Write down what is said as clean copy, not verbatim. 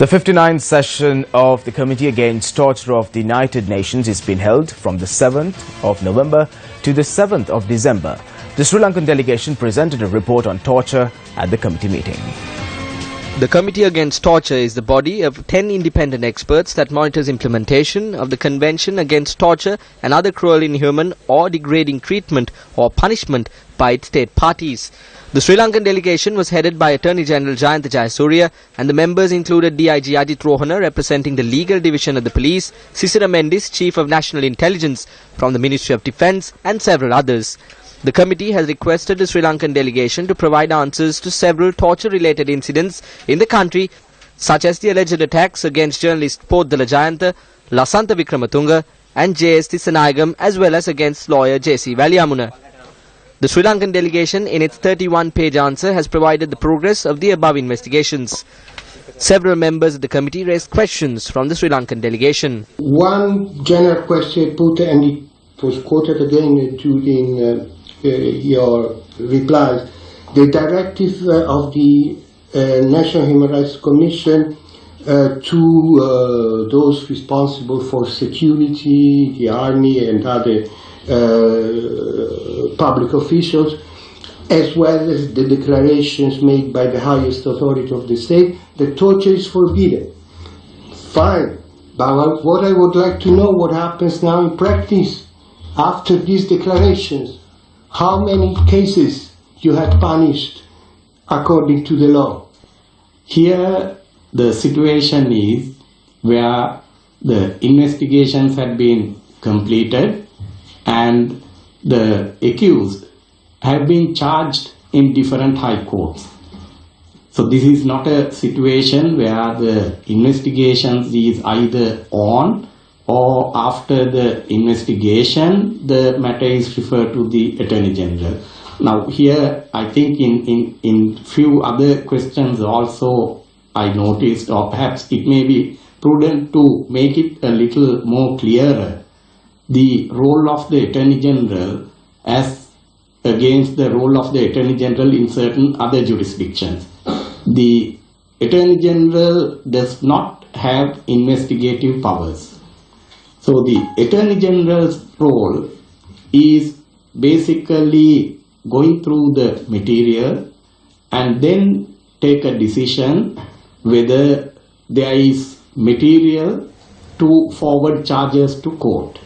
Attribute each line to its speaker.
Speaker 1: The 59th session of the Committee Against Torture of the United Nations is being held from the 7th of November to the 7th of December. The Sri Lankan delegation presented a report on torture at the committee meeting.
Speaker 2: The Committee Against Torture is the body of 10 independent experts that monitors implementation of the Convention Against Torture and other cruel, inhuman or degrading treatment or punishment by its state parties. The Sri Lankan delegation was headed by Attorney General Jayantha Jayasuriya, and the members included DIG Ajit Rohana representing the legal division of the police, Sisira Mendis, Chief of National Intelligence from the Ministry of Defence, and several others. The committee has requested the Sri Lankan delegation to provide answers to several torture-related incidents in the country, such as the alleged attacks against journalist Poddala Jayantha, Lasantha Vikramatunga and J.S. Tissanayagam, as well as against lawyer J.C. Valyamuna. The Sri Lankan delegation, in its 31-page answer, has provided the progress of the above investigations. Several members of the committee raised questions from the Sri Lankan delegation.
Speaker 3: One general question put, and it was quoted again in your replies, the directive of the National Human Rights Commission to those responsible for security, the army and other public officials, as well as the declarations made by the highest authority of the state that torture is forbidden. Fine, but what I would like to know, what happens now in practice after these declarations. How many cases you had punished according to the law?
Speaker 4: Here the situation is where the investigations had been completed and the accused have been charged in different high courts. So this is not a situation where the investigations is either on or after the investigation the matter is referred to the Attorney General. Now here I think in few other questions also I noticed, or perhaps it may be prudent to make it a little more clearer, the role of the Attorney General as against the role of the Attorney General in certain other jurisdictions. The Attorney General does not have investigative powers. So the Attorney General's role is basically going through the material and then take a decision whether there is material to forward charges to court.